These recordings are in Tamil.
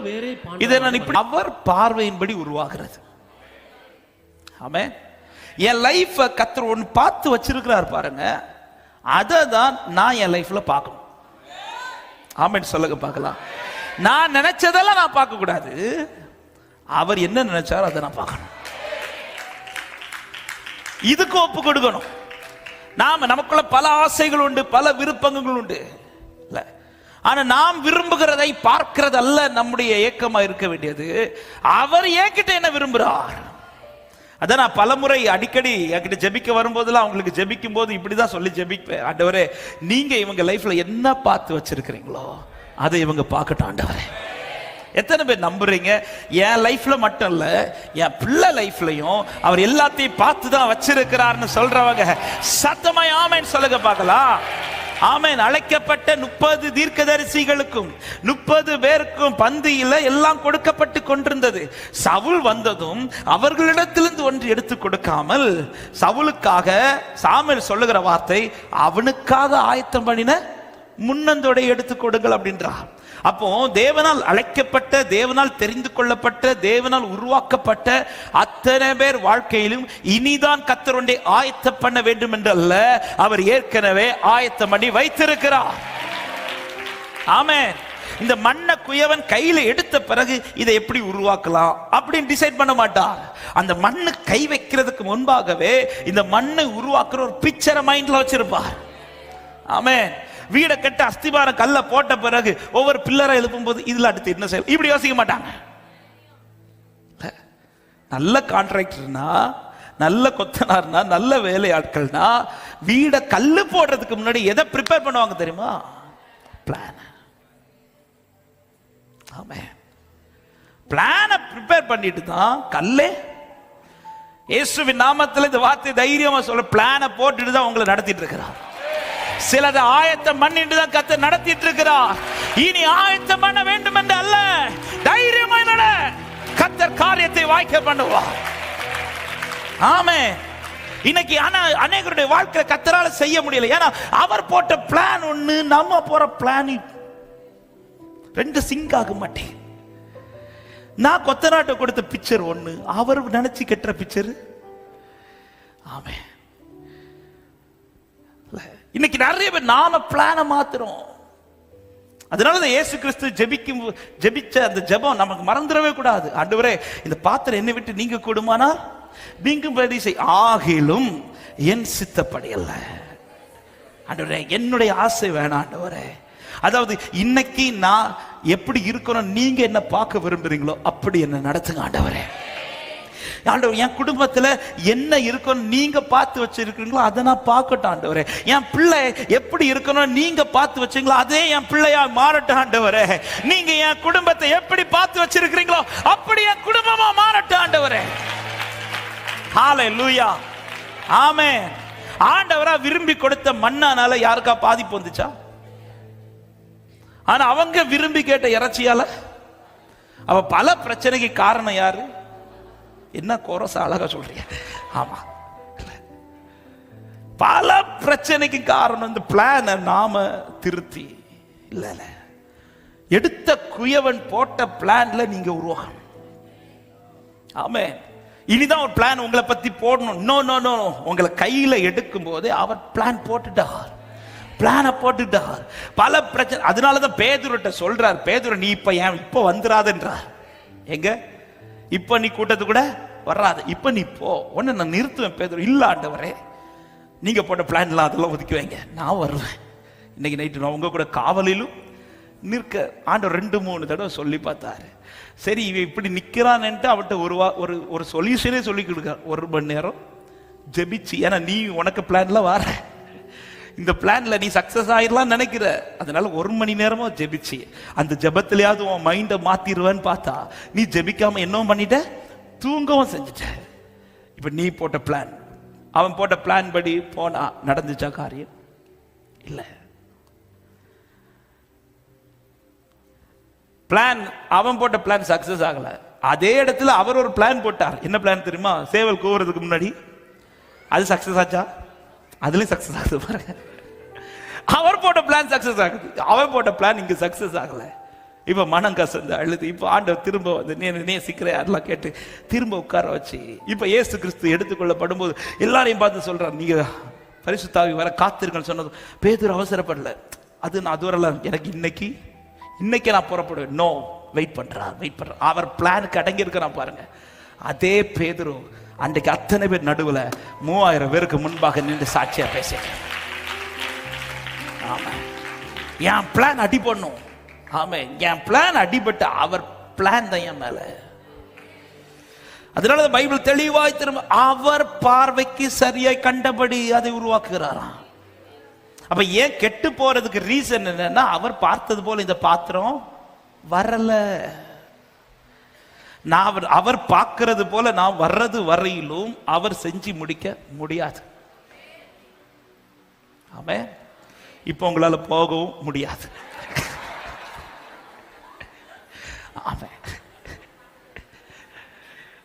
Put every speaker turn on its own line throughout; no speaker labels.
வேறே
இதை நான் இப்படி அவர் பார்வையின்படி உருவாகிறது. ஆமென். என் லைஃப கர்த்தர் ஒன்று பார்த்து வச்சிருக்கிறார் பாருங்க, அதை தான் நான் என் லைஃப்ல பார்க்கணும். ஆமென் சொல்லுங்க பார்க்கலாம். நான் நினைச்சதெல்லாம் நான் பார்க்க கூடாது, அவர் என்ன நினைச்சாரோ அதை நான் பார்க்கணும். இதுக்கு ஒப்பு கொடுக்கணும். நமக்குள்ள பல ஆசைகள் உண்டு, பல விருப்பங்கள் உண்டு. ஆனா நாம் விரும்புகிறதை பார்க்கிறது அல்ல நம்முடைய ஏக்கமா இருக்க வேண்டியது, அவர் என்கிட்ட என்ன விரும்புறார். அதான் நான் பலமுறை அடிக்கடி என்கிட்ட ஜெபிக்க வரும்போதெல்லாம் அவங்களுக்கு ஜெபிக்கும் போது இப்படிதான் சொல்லி ஜெபிப்பேன். ஆண்டவரே, நீங்க இவங்க லைஃப்ல என்ன பார்த்து வச்சிருக்கிறீங்களோ அதை இவங்க பார்க்கட்டும் ஆண்டவரே. எத்தனை பேர் நம்புறீங்க? என் லைஃப்ல மட்டும் இல்ல, என் பிள்ளை லைஃப்லயும் அவர் எல்லாத்தையும் பார்த்து தான் வச்சிருக்கிறார்னு சொல்றவங்க சத்தமாய் ஆமென் சொல்லுங்க பார்க்கலாம். ஆமென். அழைக்கப்பட்ட 30 தீர்க்கதரிசிகளுக்கும் 30 பேருக்கும் பந்தியில எல்லாம் கொடுக்கப்பட்டு கொண்டிருந்தது. சவுல் வந்ததும் அவர்களிடத்திலிருந்து ஒன்று எடுத்து கொடுக்காமல் சவுலுக்காக சாமுவேல் சொல்லுகிற வார்த்தை, அவனுக்காக ஆயத்தம் பண்ணின முன்னந்தோட எடுத்து கொடுங்கள் அப்படின்றார். அப்போ தேவனால் அழைக்கப்பட்ட, தேவனால் தெரிந்து கொள்ளப்பட்ட, தேவனால் உருவாக்கப்பட்ட அத்தனை பேர் வாழ்க்கையிலும் இனிதான் கர்த்தர் ஒன்றை ஆயத்தம் பண்ண வேண்டும் என்று அல்ல, அவர் ஏற்கனவே ஆயத்தம் பண்ணி வைத்திருக்கிறார். ஆமென். இந்த மண்ணை குயவன் கையில எடுத்த பிறகு இதை எப்படி உருவாக்கலாம் அப்படின்னு டிசைட் பண்ண மாட்டார். அந்த மண்ணு கை வைக்கிறதுக்கு முன்பாகவே இந்த மண்ணை உருவாக்குற ஒரு பிக்சரை மைண்ட்ல வச்சிருப்பார். ஆமென். வீடை கட்ட அஸ்திபாரம் கல்ல போட்ட பிறகு ஒவ்வொரு பில்லரை எழுப்பும் போது இதுல அடுத்து என்ன செய்ய இப்படி யோசிக்க மாட்டாங்க. நல்ல கான்ட்ராக்டர்னா, நல்ல கொத்தனார்னா, நல்ல வேலையாட்கள்னா வீடை கல்லு போடுறதுக்கு முன்னாடி எதை ப்ரிப்பேர் பண்ணுவாங்க தெரியுமா? பிளான். ஆமென். பிளானை ப்ரிப்பேர் பண்ணிட்டு தான் கல்லே. இயேசுவின் நாமத்தில் இந்த வார்த்தை தைரியமா சொல்ல, பிளானை போட்டுட்டு தான் உங்களை நடத்திட்டு இருக்கிறார். சிலதை ஆயத்தம் பண்ணிட்டு தான் கர்த்தர் நடத்திட்டு இருக்கிறார். இனி ஆயத்தம் பண்ண வேண்டும் என்று அல்ல, தைரியமா நட, கர்த்தர் காரியத்தை வாய்க்க பண்ணுவார். ஆமென். இன்னைக்கு அநேகருடைய வாழ்க்கை கர்த்தரால செய்ய முடியல. ஏன்னா அவர் போட்ட பிளான் ஒண்ணு, நம்ம போற பிளான் ரெண்டு சிங்க் ஆக மாட்டேன். நான் கொத்தனாட்ட கொடுத்த பிக்சர் ஒண்ணு, அவர் நினைச்சு கட்டுற பிக்சர். ஆமென். இன்னைக்கு நிறைய பேர் நாம பிளான மாத்துறோம். அதனாலதான் இயேசு கிறிஸ்து ஜெபிச்ச அந்த ஜெபம் நமக்கு மறந்துடவே கூடாது. ஆண்டவரே, இந்த பாத்திரம் என்னை விட்டு நீங்க கூடுமானா நீங்கும்படி செய், ஆகிலும் என் சித்தப்படி அல்ல. ஆண்டவரே, என்னுடைய ஆசை வேணாம் ஆண்டவரே. அதாவது இன்னைக்கு நான் எப்படி இருக்கணும், நீங்க என்ன பார்க்க விரும்புறீங்களோ அப்படி என்ன நடத்துங்க ஆண்டவரே. ஆண்டவர், என் குடும்பத்துல என்ன இருக்கணும் நீங்க பார்த்து வச்சிருக்கீங்களோ அதை நான் பார்க்கட்டும் ஆண்டவரே. என் பிள்ளை எப்படி இருக்கணும் நீங்க பார்த்து வச்சீங்களோ அதே என் பிள்ளையா மாறட்டும் ஆண்டவரே. நீங்க என் குடும்பத்தை எப்படி பார்த்து வச்சிருக்கீங்களோ அப்படி என் குடும்பமா மாறட்டும் ஆண்டவரே. ஹல்லேலூயா. ஆமென். ஆண்டவரா விரும்பி கொடுத்த மண்ணானால யாருக்கா பாதிப்பு வந்துச்சா? ஆனா அவங்க விரும்பி கேட்ட இறைச்சியால அவ பல பிரச்சனைக்கு காரணம் யாரு? என்ன கோரஸ் அழகா சொல்றீங்க. ஆமா, பல பிரச்சனைக்கு காரணம் இந்த பிளான நாம திருத்தி இல்ல, எடுத்த குயவன் போட்ட பிளான்ல நீங்க உருவாகணும். ஆமென். இனிதான் ஒரு பிளான் உங்களை பத்தி போடணும். நோ நோ நோ, உங்களை கையில எடுக்கும் போது அவர் பிளான் போட்டுட்டார், பிளான போட்டுட்டார். பல பிரச்சனை. அதனாலதான் பேதுருட்ட சொல்றார், பேதுரு நீ இப்ப வந்துராதுன்றார். எங்க இப்ப நீ கூட்டத்து கூட வராது, இப்ப நீ போ, உன்னை நான் நிறுத்துவேன். பேதுரு, இல்ல ஆண்டவரே, நீங்க போட்ட பிளான்லாம் அதெல்லாம் ஒதுக்கி வைங்க, நான் வருவேன். இன்னைக்கு நைட்டு நான் உங்க கூட காவலிலும் நிற்க ஆண்டவர் 2-3 தடவை சொல்லி பார்த்தாரு. சரி, இவன் இப்படி நிக்கிறான்ட்டு அவட்ட ஒரு சொல்யூஷனே சொல்லி கொடுக்க. 1 மணி நேரம் ஜெபிச்சு, ஏன்னா நீ உனக்கு பிளான்ல வர, இந்த பிளான்ல நீ சக்சஸ் ஆயிடலாம் நினைக்கிற, அதனால 1 மணி நேரமா ஜெபிச்சு அந்த ஜெபத்திலேயாவது உன் மைண்டை மாத்திடுவேன்னு பார்த்தா நீ ஜெபிக்காம என்னவும் பண்ணிட்ட, தூங்கவும் செஞ்சுட்ட. இப்ப நீ போட்ட பிளான், அவன் போட்ட பிளான் படி போனா நடந்துச்சா காரியம்? இல்ல. பிளான், அவன் போட்ட பிளான் சக்சஸ் ஆகல. அதே இடத்துல அவர் ஒரு பிளான் போட்டார். என்ன பிளான் தெரியுமா? சேவல் கூவுறதுக்கு முன்னாடி. அது சக்சஸ் ஆச்சா? அதுலயும் சக்சஸ் ஆகுது பாருங்க. அவர் போட்ட பிளான் சக்சஸ் ஆகுது, அவன் போட்ட பிளான் இங்க சக்சஸ் ஆகல. இப்ப மனம் கசந்து அழுது, இப்ப ஆண்டவர் திரும்ப வந்து நேசிக்கிற யாரெல்லாம் கேட்டு திரும்ப உட்கார வச்சு, இப்ப இயேசு கிறிஸ்து எடுத்துக்கொள்ளப்படும் போது எல்லாரையும் பார்த்து சொல்றார், நீங்க பரிசுத்த ஆவி வர காத்திருக்கன்னு சொன்னது. பேதுரு அவசரப்படல, அது நான் அது வரல, எனக்கு இன்னைக்கு நான் புறப்படுவேன். நோ, வெயிட் பண்றார். அவர் பிளானுக்கு அடங்கி இருக்கிறான் பாருங்க. அதே பேதுரு அன்றைக்கு அத்தனை பேர் நடுவுல 3000 பேருக்கு முன்பாக நின்று சாட்சியா பேசுறேன். ஆமா, என் பிளான் அடி பண்ணும். ஆமா, என் பிளான் அடிபட்டு அவர் பிளான் தான் என் மேல. அதனால பைபிள் தெளிவாய் திரும்ப அவர் பார்வைக்கு சரியாய் கண்டபடி அதை உருவாக்குகிறாராம். அப்ப ஏன் கெட்டு போறதுக்கு ரீசன் என்னன்னா, அவர் பார்த்தது போல இந்த பாத்திரம் வரல. அவர் பார்க்கிறது போல நான் வர்றது வரையிலும் அவர் செஞ்சு முடிக்க முடியாது. ஆமே, இப்ப உங்களால போகவும் முடியாது.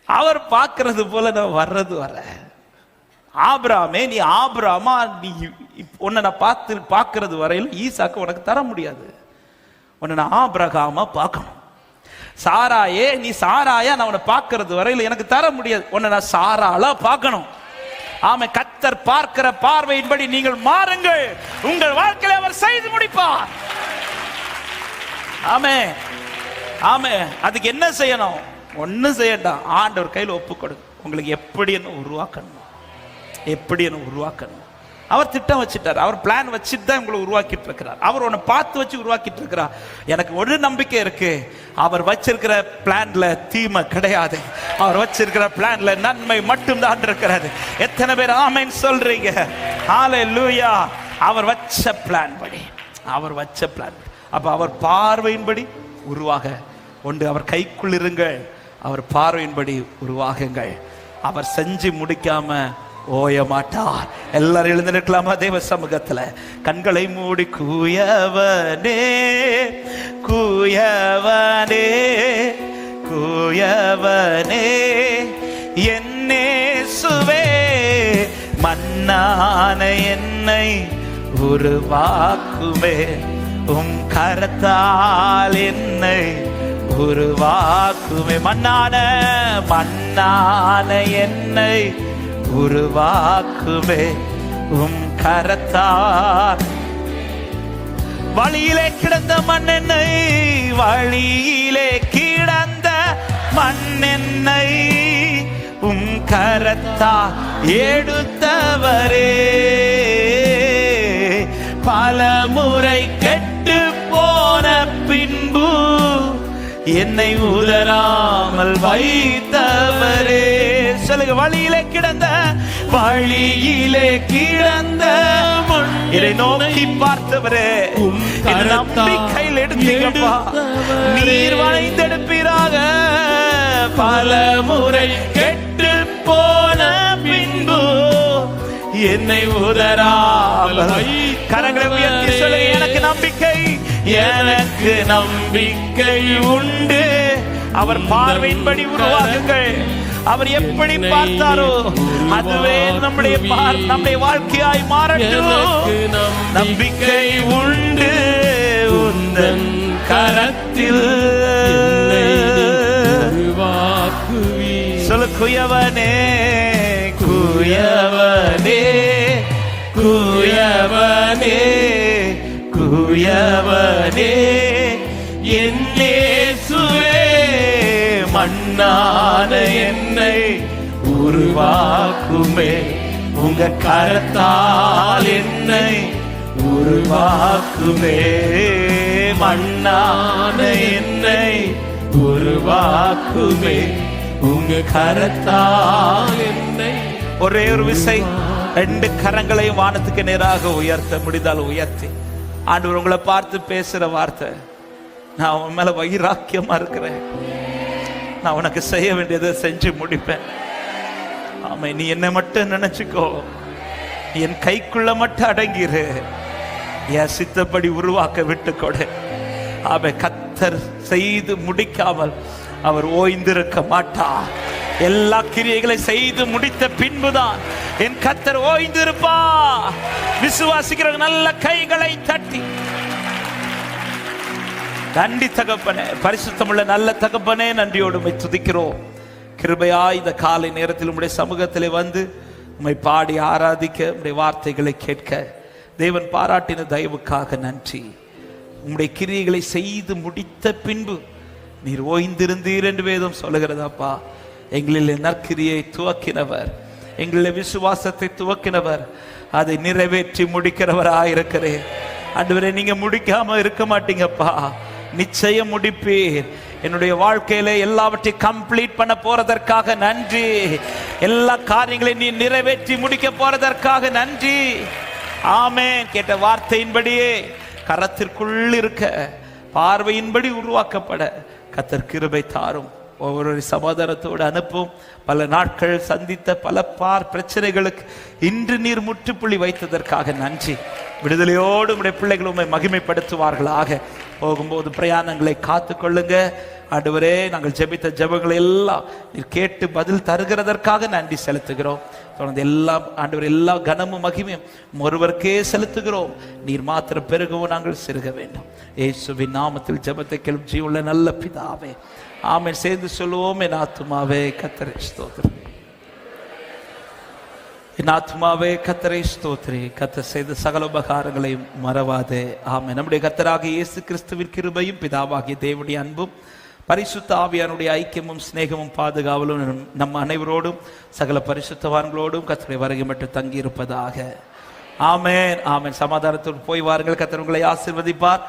அவர் பார்க்கிறது போல நான் வர்றது வர. ஆபிரகாமே, நீ ஆபிரகாமா, நீ உன்னை நான் பார்க்கிறது வரையில் ஈசாக்கு உனக்கு தர முடியாது. உன்னை நான் ஆபிரகாமா பார்க்கணும். சாராயே, நீ சாராயா, நான் உன்னை பார்க்கிறது வரையில் எனக்கு தர முடியாது. உன்னை நான் சாராளா பார்க்கணும். ஆமே, கர்த்தர் பார்க்கிற பார்வையின்படி நீங்கள் மாறுங்கள், உங்கள் வாழ்க்கையில அவர் செய்து முடிப்பார். ஆமே ஆமே. அதுக்கு என்ன செய்யணும்? ஒன்னும் செய்யட்டான், ஆண்டவர் கையில் ஒப்பு கொடு. உங்களுக்கு எப்படி என்ன உருவாக்கணும் அவர் திட்டம் வச்சுட்டார். அவர் பிளான் வச்சுட்டு தான் உங்களை உருவாக்கிட்டு இருக்கிறார். அவர் உன்னை பார்த்து வச்சு உருவாக்கிட்டு இருக்கிறார். எனக்கு ஒரு நம்பிக்கை இருக்கு, அவர் வச்சிருக்கிற பிளான்ல தீமை கிடையாது. அவர் வச்சிருக்கிற பிளான்ல நன்மை மட்டும் தான் இருக்கிறது. எத்தனை பேர் ஆமென் சொல்றீங்க? ஹல்லேலூயா. அவர் வச்ச பிளான் படி, அப்ப அவர் பார்வையின்படி உருவாக ஒன்று. அவர் கைக்குள் இருங்கள், அவர் பார்வையின்படி உருவாகுங்கள். அவர் செஞ்சு முடிக்காம ஓய மாட்டார். எல்லாரும் எழுந்து நிற்கலாமா தேவ சமூகத்துல? கண்களை மூடி கூயவனே கூயவனே கூயவனே என்னேசுவே, மண்ணான என்னை உருவாக்குவே, உம் கரத்தால் என்னை உருவாக்குவே. மண்ணான என்னை உருவாக்குவே, உம் கரத்தால். வழியிலே கிடந்த மண்ணெண்ணை, வழியிலே கிடந்த மண்ணெண்ணை உம் கரத்தால் எடுத்தவரே. பல முறை கெட்டு போன பின்பு என்னை உதராமல் வைத்தவரே. சொல்லுங்க, வழியிலே கிடந்த இதை நோக்கி பார்த்தவரே, நம்பிக்கையில் எடுத்தீங்கப்பா, நீர் வளைந்தெடுப்பீராக. பல முறை கெட்டு போன பின்பு என்னை உதராமல். கரங்களை உயர்த்தி சொல்லுங்க, எனக்கு நம்பிக்கை உண்டு. அவர் பார்வையின்படி உருவாக்குங்கள். அவர் எப்படி பார்த்தாரோ அதுவே நம்முடைய வாழ்க்கையாய் மாறட்டும். நம்பிக்கை உண்டு உந்தன் கரத்தில். சொல்லு, குயவனே குயவனே குயவனே குயவனே என்னேசுவே, மண்ணான என்னை உருவாக்குமே, உங்க கரத்தால் என்னை உருவாக்குமே. மண்ணான என்னை உருவாக்குமே, உங்க கரத்தால் என்னை. ஒரே ஒரு விசை 2 கரங்களையும் வானத்துக்கு நேராக உயர்த்த முடிந்தால் உயர்த்தி, ஆண்டவர் உங்களை பார்த்து பேசுற வார்த்தை, நான் உன் மேல வைராக்கியமா இருக்கிறேன், நான் உனக்கு செய்ய வேண்டியதை செஞ்சு முடிப்பேன். ஆமா, நீ என்னை மட்டும் நினைச்சுக்கோ, என் கைக்குள்ள மட்டும் அடங்கிரு, என் சித்தப்படி உருவாக்க விட்டுக்கொடு. ஆமா, கர்த்தர் செய்து முடிக்காமல் அவர் ஓய்ந்திருக்க மாட்டார். எல்லா கிரியைகளை செய்து முடித்த பின்புதான் என் கர்த்தர் ஓய்ந்திருப்பா. விசுவாசிக்கிற நல்ல கைகளை தட்டி நன்றி தகப்பனே, பரிசுத்தமுள்ள நல்ல தகப்பனே, நன்றியோடு உம்மை துதிக்கிறோம். கிருபையாய் இந்த காலை நேரத்தில் உம்முடைய சமூகத்திலே வந்து உம்மை பாடி ஆராதிக்க, உம்முடைய வார்த்தைகளை கேட்க தேவன் பாராட்டின தயவுக்காக நன்றி. உம்முடைய கிரியைகளை செய்து முடித்த பின்பு நீர் ஓய்ந்திருந்தீர் என்று வேதம் சொல்லுகிறதாப்பா. எங்களில் நற்கிரியை துவக்கினவர், எங்களில் விசுவாசத்தை துவக்கினவர், அதை நிறைவேற்றி முடிக்கிறவராயிருக்கிறேன். ஆண்டவரே, நீங்க முடிக்காம இருக்க மாட்டீங்கப்பா, நிச்சயம் முடிப்பீர். என்னுடைய வாழ்க்கையில எல்லாவற்றையும் கம்ப்ளீட் பண்ண போறதற்காக நன்றி. எல்லா காரியங்களையும் நீ நிறைவேற்றி முடிக்க போறதற்காக நன்றி. ஆமென். கேட்ட வார்த்தையின்படியே கரத்திற்குள் இருக்க, பார்வையின்படி உருவாக்கப்பட கர்த்தர் கிருபை தாரும். ஒவ்வொரு சமாதானத்தோடு அனுப்பும். பல நாட்கள் சந்தித்த பல பிரச்சனைகளுக்கு இன்று நீர் முற்றுப்புள்ளி வைத்ததற்காக நன்றி. விடுதலையோடு உடைய பிள்ளைகள் உம்மை மகிமைப்படுத்துவார்களாக. போகும்போது பிரயாணங்களை காத்து கொள்ளுங்க ஆண்டவரே. நாங்கள் ஜெபித்த ஜெபங்களை எல்லாம் நீர் கேட்டு பதில் தருகிறதற்காக நன்றி செலுத்துகிறோம். தொடர்ந்து எல்லாம் ஆண்டவர், எல்லா கனமும் மகிமையும் ஒருவருக்கே செலுத்துகிறோம். நீர் மாத்திரம் பெருகவும் நாங்கள் சிறுக வேண்டும். இயேசுவின் நாமத்தில் ஜெபத்தை கேளும் ஜீவனுள்ள நல்ல பிதாவே, ஆமென். சேர்ந்து சொல்லுவோம். என் ஆத்துமாவே கர்த்தரை ஸ்தோத்திரி, என் ஆத்துமாவே கர்த்தரை ஸ்தோத்திரி, கர்த்தர் செய்த சகல உபகாரங்களையும் மறவாதே. ஆமென். நம்முடைய கர்த்தராகிய இயேசு கிறிஸ்துவின் கிருபையும் பிதாவாகிய தேவனுடைய அன்பும் பரிசுத்த ஆவியானுடைய ஐக்கியமும் சிநேகமும் பாதுகாவலும் நம் அனைவரோடும் சகல பரிசுத்தவான்களோடும் கர்த்தருடைய வருகை மட்டும் தங்கி இருப்பதாக. ஆமென். ஆமென். சமாதானத்தோடு போய் வாருங்கள். கர்த்தர் உங்களை ஆசீர்வதிப்பார்.